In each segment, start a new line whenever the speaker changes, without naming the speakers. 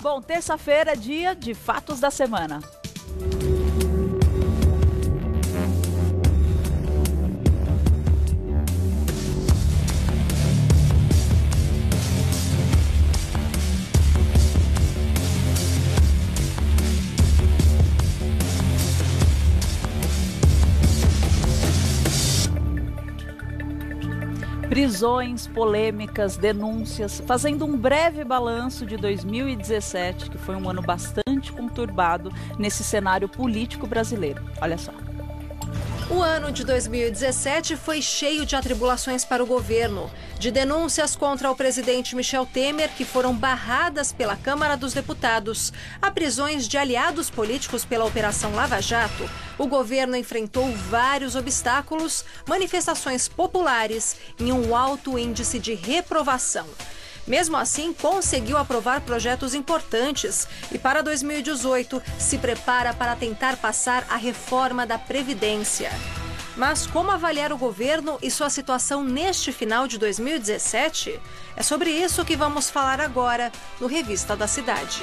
Bom, terça-feira é dia de fatos da semana. Prisões, polêmicas, denúncias, fazendo um breve balanço de 2017, que foi um ano bastante conturbado nesse cenário político brasileiro. Olha só.
O ano de 2017 foi cheio de atribulações para o governo, de denúncias contra o presidente Michel Temer, que foram barradas pela Câmara dos Deputados, a prisões de aliados políticos pela Operação Lava Jato. O governo enfrentou vários obstáculos, manifestações populares e um alto índice de reprovação. Mesmo assim, conseguiu aprovar projetos importantes e para 2018 se prepara para tentar passar a reforma da Previdência. Mas como avaliar o governo e sua situação neste final de 2017? É sobre isso que vamos falar agora no Revista da Cidade.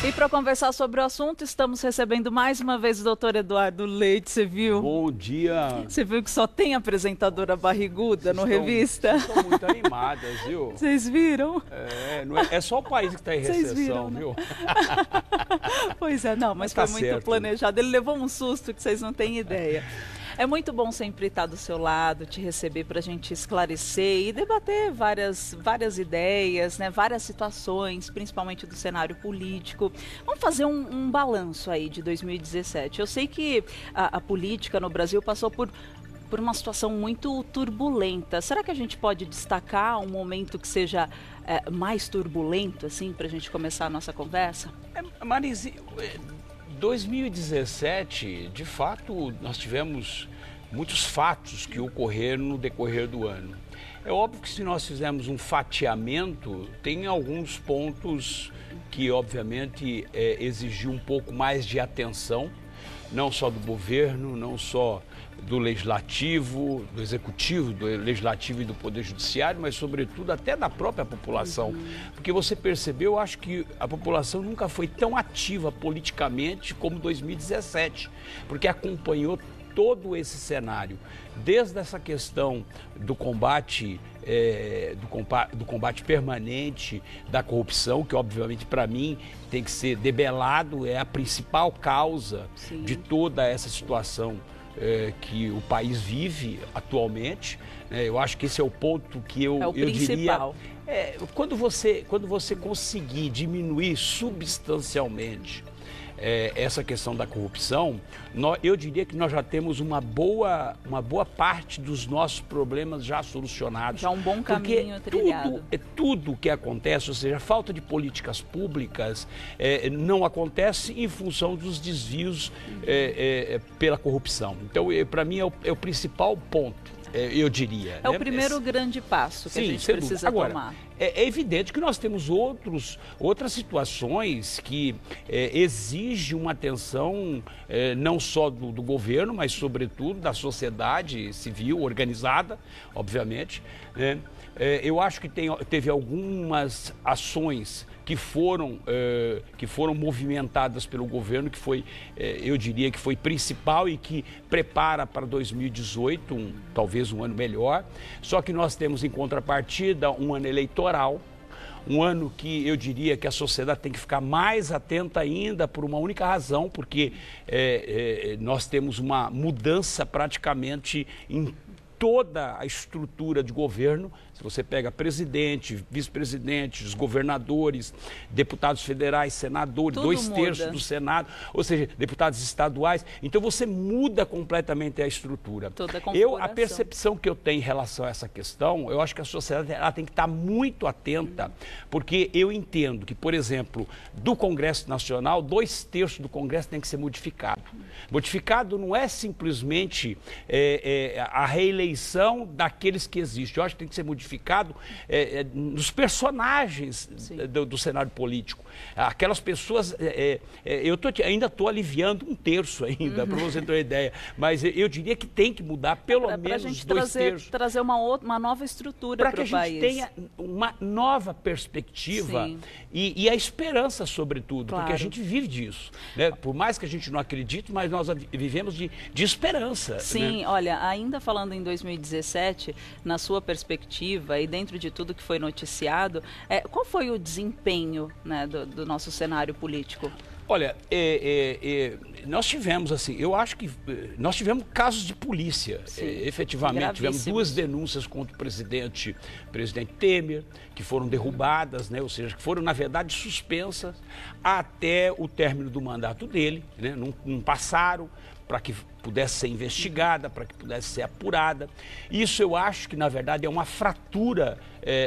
E para conversar sobre o assunto, estamos recebendo mais uma vez o doutor Eduardo Leite, você viu?
Bom dia!
Você viu que só tem apresentadora barriguda no Revista?
Estão muito animadas, viu?
Vocês viram?
É só o país que está em recessão,
viram, né?
viu?
Pois é, não, mas
tá
foi muito
certo.
planejado. Ele levou um susto que vocês não têm ideia. É muito bom sempre estar do seu lado, te receber para a gente esclarecer e debater várias ideias, né, várias situações, principalmente do cenário político. Vamos fazer um balanço aí de 2017. Eu sei que a política no Brasil passou por uma situação muito turbulenta. Será que a gente pode destacar um momento que seja mais turbulento, assim, para a gente começar a nossa conversa?
Marise, 2017, de fato, nós tivemos muitos fatos que ocorreram no decorrer do ano. É óbvio que se nós fizermos um fatiamento, tem alguns pontos que, obviamente, exigiu um pouco mais de atenção, não só do governo, não só do legislativo, do executivo, do legislativo e do poder judiciário, mas sobretudo até da própria população. Porque você percebeu, eu acho que a população nunca foi tão ativa politicamente como 2017, porque acompanhou todo esse cenário, desde essa questão do combate do combate permanente da corrupção, que obviamente para mim tem que ser debelado, é a principal causa
Sim.
de toda essa situação que o país vive atualmente. Eu acho que esse é o ponto que eu
principal.
diria. Quando você conseguir diminuir substancialmente essa questão da corrupção, eu diria que nós já temos uma boa parte dos nossos problemas já solucionados.
Já um bom caminho trilhado.
Tudo que acontece, ou seja, a falta de políticas públicas não acontece em função dos desvios pela corrupção. Então, para mim, é o principal ponto. Eu diria.
É o primeiro grande passo que a gente precisa tomar.
É evidente que nós temos outras situações que exigem uma atenção não só do governo, mas sobretudo da sociedade civil organizada, obviamente, né? Eu acho que teve algumas ações que foram movimentadas pelo governo, que foi, eu diria que foi principal e que prepara para 2018, talvez um ano melhor. Só que nós temos em contrapartida um ano eleitoral, um ano que eu diria que a sociedade tem que ficar mais atenta ainda por uma única razão, porque nós temos uma mudança praticamente em toda a estrutura de governo. Se você pega presidente, vice-presidentes, governadores, deputados federais, senadores,
tudo
2/3
muda.
do Senado, ou seja, deputados estaduais. Então você muda completamente a estrutura.
Toda a configuração.
A percepção que eu tenho em relação a essa questão, eu acho que a sociedade ela tem que estar muito atenta, porque eu entendo que, por exemplo, do Congresso Nacional, 2/3 do Congresso tem que ser modificado. Modificado não é simplesmente a reeleição eleição daqueles que existem. Eu acho que tem que ser modificado nos personagens do cenário político. Aquelas pessoas... eu ainda estou aliviando um terço ainda, para você ter uma ideia. Mas eu diria que tem que mudar pelo menos 2 terços.
Trazer uma nova estrutura para o país.
Para que a gente tenha uma nova perspectiva e a esperança, sobretudo,
claro.
Porque a gente vive disso. Né? Por mais que a gente não acredite, mas nós vivemos de esperança.
Sim,
né?
Olha, ainda falando em 2017, na sua perspectiva e dentro de tudo que foi noticiado, qual foi o desempenho, né, do nosso cenário político?
Olha, nós tivemos, assim, eu acho que nós tivemos casos de polícia, efetivamente. Tivemos 2 denúncias contra o presidente Temer, que foram derrubadas, né? Ou seja, que foram, na verdade, suspensas até o término do mandato dele, né? Não passaram para que pudesse ser investigada, para que pudesse ser apurada. Isso eu acho que, na verdade, é uma fratura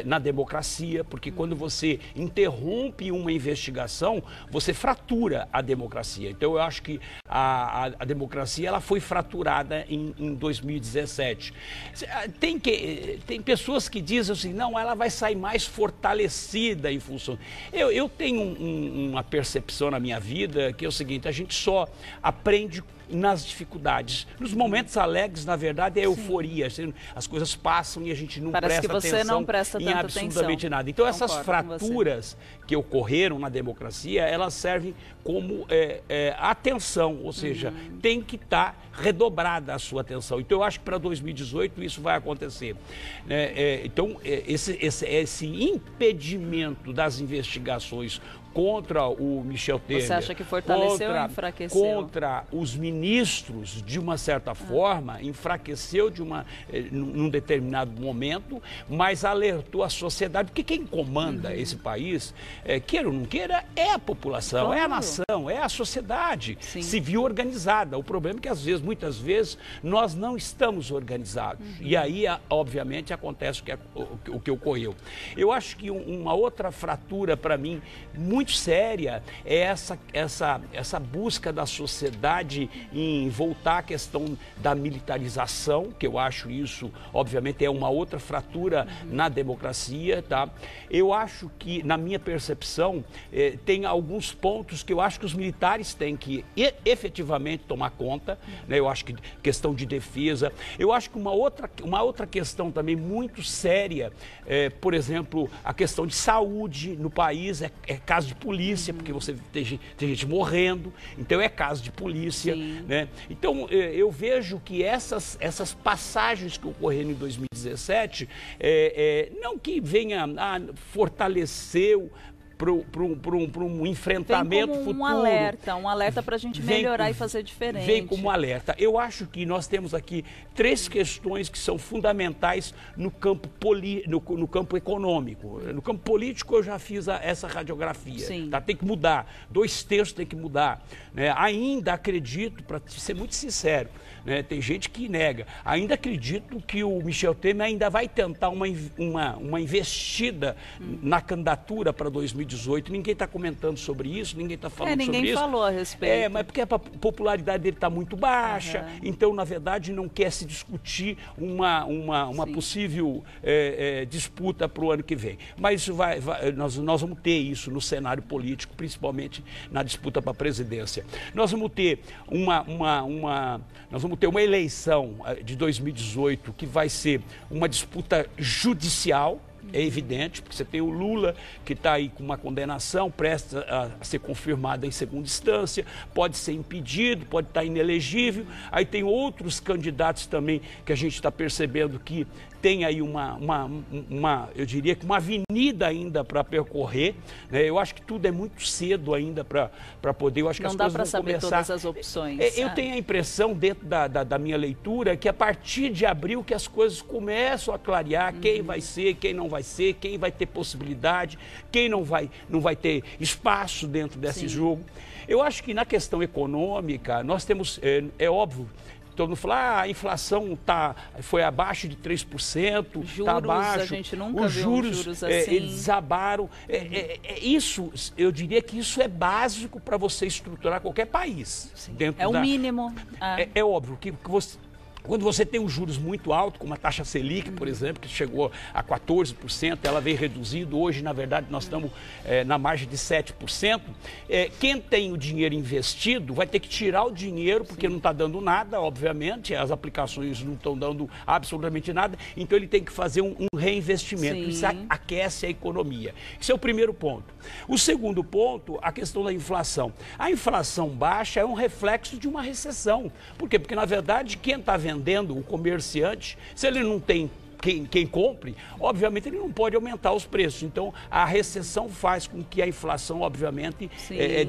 na democracia, porque quando você interrompe uma investigação, você fratura a democracia. Então, eu acho que a democracia ela foi fraturada em 2017. Tem pessoas que dizem assim, não, ela vai sair mais fortalecida em função... Eu tenho uma percepção na minha vida que é o seguinte, a gente só aprende nas dificuldades. Nos momentos alegres, na verdade, é euforia. As coisas passam e a gente não presta atenção.
Parece que você não presta tanta atenção.
Absolutamente nada. Então, essas fraturas que ocorreram na democracia, elas servem como atenção, ou seja, tem que estar redobrada a sua atenção. Então, eu acho que para 2018 isso vai acontecer. Então, esse impedimento das investigações contra o Michel Temer.
Você acha que fortaleceu ou enfraqueceu?
Contra os ministros, de uma certa forma, enfraqueceu num determinado momento, mas alertou a sociedade, porque quem comanda esse país, queira ou não queira, é a população, é a nação, é a sociedade civil organizada. O problema é que, muitas vezes, nós não estamos organizados. E aí, obviamente, acontece o que ocorreu. Eu acho que uma outra fratura, para mim, muito séria é essa busca da sociedade em voltar à questão da militarização, que eu acho isso, obviamente, é uma outra fratura na democracia, tá? Eu acho que, na minha percepção, tem alguns pontos que eu acho que os militares têm que efetivamente tomar conta, né? Eu acho que questão de defesa, eu acho que uma outra questão também muito séria, por exemplo, a questão de saúde no país, é caso de polícia, porque você tem gente morrendo, então é caso de polícia, né? Então eu vejo que essas passagens que ocorreram em 2017, não que venha fortalecer para um enfrentamento
futuro.
Um
alerta para a gente melhorar e fazer diferente.
Vem como alerta. Eu acho que nós temos aqui 3 questões que são fundamentais no campo econômico. No campo político eu já fiz essa radiografia. Tá? Tem que mudar. 2 terços tem que mudar. Né? Ainda acredito, para ser muito sincero, né? Tem gente que nega, ainda acredito que o Michel Temer ainda vai tentar uma investida na candidatura para 2018. Ninguém está comentando sobre isso, ninguém está falando sobre isso.
Ninguém falou a respeito.
Mas porque a popularidade dele está muito baixa, então, na verdade, não quer se discutir uma possível disputa para o ano que vem. Mas isso nós vamos ter isso no cenário político, principalmente na disputa para a presidência. Nós vamos ter uma eleição de 2018 que vai ser uma disputa judicial. É evidente, porque você tem o Lula, que está aí com uma condenação, presta a ser confirmada em segunda instância, pode ser impedido, pode estar inelegível. Aí tem outros candidatos também que a gente está percebendo que tem aí eu diria que uma avenida ainda para percorrer, né? Eu acho que tudo é muito cedo ainda para poder, eu acho que
não
as
dá
coisas
para
vão
saber
começar.
Todas as opções.
Eu tenho a impressão, dentro da minha leitura, que a partir de abril que as coisas começam a clarear, quem vai ser, quem não vai ser, quem vai ter possibilidade, quem não vai ter espaço dentro desse jogo. Eu acho que na questão econômica, nós temos, é óbvio, todo mundo fala, a inflação foi abaixo de 3%, está abaixo.
A gente nunca viu juros assim.
Eles desabaram. Isso, eu diria que isso é básico para você estruturar qualquer país.
É o mínimo.
É óbvio que você... Quando você tem os juros muito altos, como a taxa Selic, por exemplo, que chegou a 14%, ela veio reduzindo, hoje, na verdade, nós estamos na margem de 7%, quem tem o dinheiro investido vai ter que tirar o dinheiro, porque não está dando nada, obviamente, as aplicações não estão dando absolutamente nada, então ele tem que fazer um reinvestimento.
Sim.
Isso aquece a economia. Esse é o primeiro ponto. O segundo ponto, a questão da inflação. A inflação baixa é um reflexo de uma recessão. Por quê? Porque, na verdade, quem está vendendo, o comerciante, se ele não tem quem compre, obviamente ele não pode aumentar os preços. Então, a recessão faz com que a inflação, obviamente,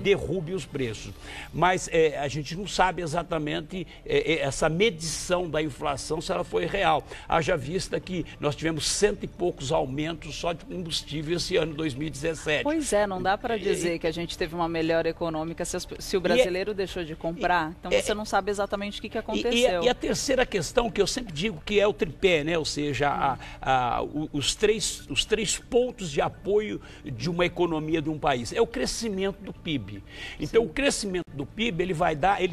derrube os preços. Mas a gente não sabe exatamente essa medição da inflação, se ela foi real. Haja vista que nós tivemos 100 e poucos aumentos só de combustível esse ano 2017.
Pois é, não dá para dizer que a gente teve uma melhora econômica se o brasileiro deixou de comprar. Então, você não sabe exatamente o que aconteceu.
E a terceira questão, que eu sempre digo que é o tripé, né? Ou seja, os três pontos de apoio de uma economia de um país. É o crescimento do PIB. Então, o crescimento do PIB, ele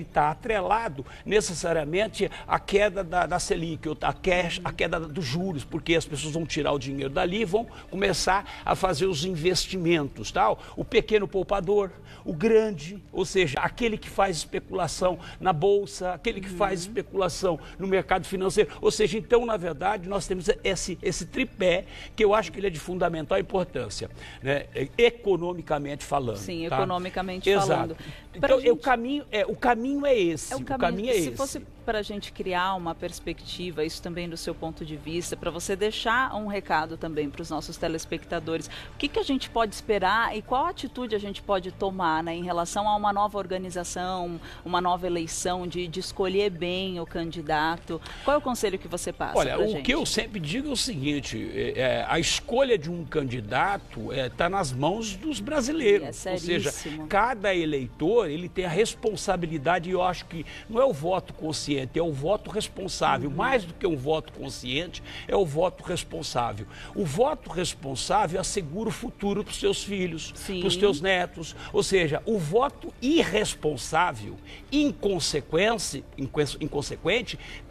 está atrelado necessariamente à queda da Selic, à queda dos juros, porque as pessoas vão tirar o dinheiro dali e vão começar a fazer os investimentos, tal. O pequeno poupador, o grande, ou seja, aquele que faz especulação na bolsa, aquele que faz especulação no mercado financeiro. Ou seja, então, na verdade, nós temos esse tripé, que eu acho que ele é de fundamental importância, né? Economicamente falando.
Sim,
tá?
economicamente
Exato.
falando.
Então, o caminho é esse. O caminho é esse.
Se fosse para a gente criar uma perspectiva, isso também do seu ponto de vista, para você deixar um recado também para os nossos telespectadores, o que a gente pode esperar e qual atitude a gente pode tomar, né, em relação a uma nova organização, uma nova eleição, de escolher bem o candidato? Qual é o conselho que você passa?
Olha,
pra
o
gente?
que eu sempre digo é o seguinte, a escolha de um candidato está nas mãos dos brasileiros. Ou seja, cada eleitor ele tem a responsabilidade, e eu acho que não é o voto consciente, é o voto responsável. Mais do que um voto consciente, é o voto responsável. O voto responsável assegura o futuro para os seus filhos, para os teus netos. Ou seja, o voto irresponsável, inconsequente,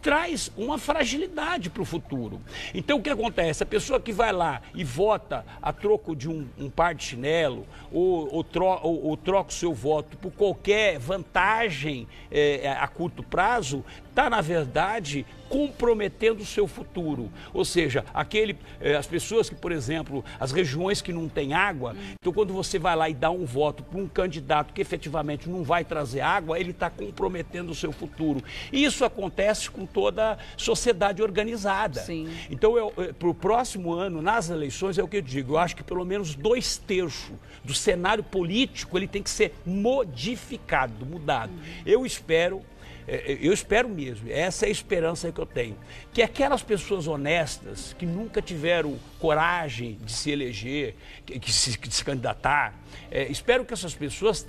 traz uma fragilidade para o futuro. Então, o que acontece? A pessoa que vai lá e vota a troco de um par de chinelo, ou troca o seu voto por qualquer vantagem a curto prazo, está, na verdade, comprometendo o seu futuro. Ou seja, as pessoas que, por exemplo, as regiões que não têm água, então quando você vai lá e dá um voto para um candidato que efetivamente não vai trazer água, ele está comprometendo o seu futuro. E isso acontece com toda a sociedade organizada.
Sim.
Então, para o próximo ano, nas eleições, é o que eu digo, eu acho que pelo menos 2/3 do cenário político ele tem que ser modificado, mudado. Eu espero mesmo, essa é a esperança que eu tenho, que aquelas pessoas honestas que nunca tiveram coragem de se eleger, de se candidatar, espero que essas pessoas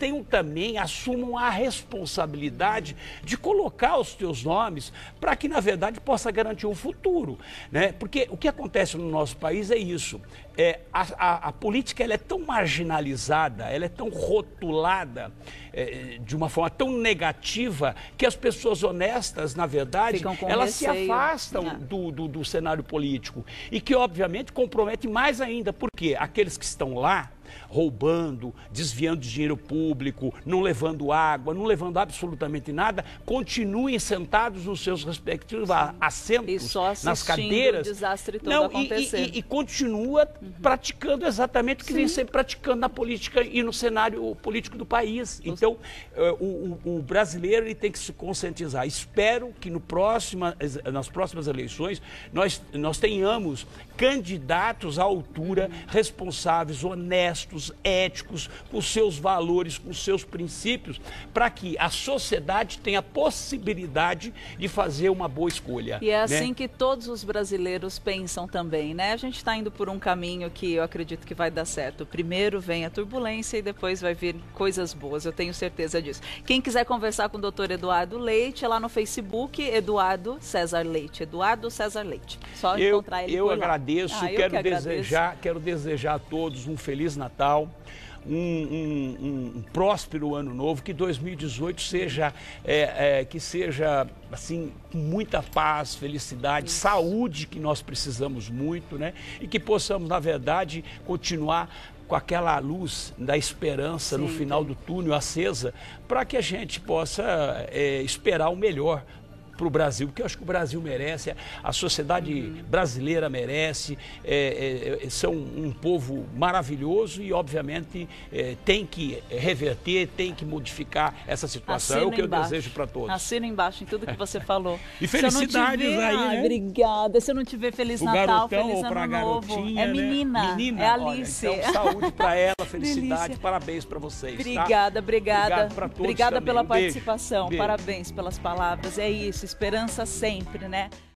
assumam a responsabilidade de colocar os seus nomes para que, na verdade, possa garantir um futuro, né? Porque o que acontece no nosso país é isso, a política ela é tão marginalizada, ela é tão rotulada, de uma forma tão negativa, que as pessoas honestas, na verdade, elas se afastam do cenário político e que, obviamente, comprometem mais ainda, porque aqueles que estão lá roubando, desviando dinheiro público, não levando água, não levando absolutamente nada, continuem sentados nos seus respectivos assentos, nas cadeiras.
O desastre todo acontecer.
E continua praticando exatamente o que vem sempre praticando na política e no cenário político do país. Então, o brasileiro ele tem que se conscientizar. Espero que nas próximas eleições nós tenhamos candidatos à altura, responsáveis, honestos, éticos, com seus valores, com seus princípios, para que a sociedade tenha a possibilidade de fazer uma boa escolha.
E é assim que todos os brasileiros pensam também, né? A gente está indo por um caminho que eu acredito que vai dar certo. Primeiro vem a turbulência e depois vai vir coisas boas, eu tenho certeza disso. Quem quiser conversar com o Dr. Eduardo Leite, é lá no Facebook, Eduardo César Leite. Eduardo César Leite. Só encontrar ele por lá.
Eu agradeço, quero desejar a todos um Feliz Natal, um próspero ano novo, que 2018 seja, que seja assim, com muita paz, felicidade, saúde, que nós precisamos muito, né? E que possamos, na verdade, continuar com aquela luz da esperança no final do túnel acesa, para que a gente possa esperar o melhor para o Brasil, porque eu acho que o Brasil merece, a sociedade brasileira merece, são um povo maravilhoso e, obviamente, tem que reverter, tem que modificar essa situação. É o que eu desejo para todos.
Assina embaixo em tudo que você falou.
E felicidades aí, né?
Obrigada. Se eu não tiver Feliz Natal, Feliz Ano Novo. É menina,
né?
é Alice.
Olha, então, saúde para ela, felicidade, parabéns para vocês.
Obrigada,
tá?
obrigada. Obrigada pela
também.
participação,
Beijo.
parabéns pelas palavras. É isso, esperança sempre, né?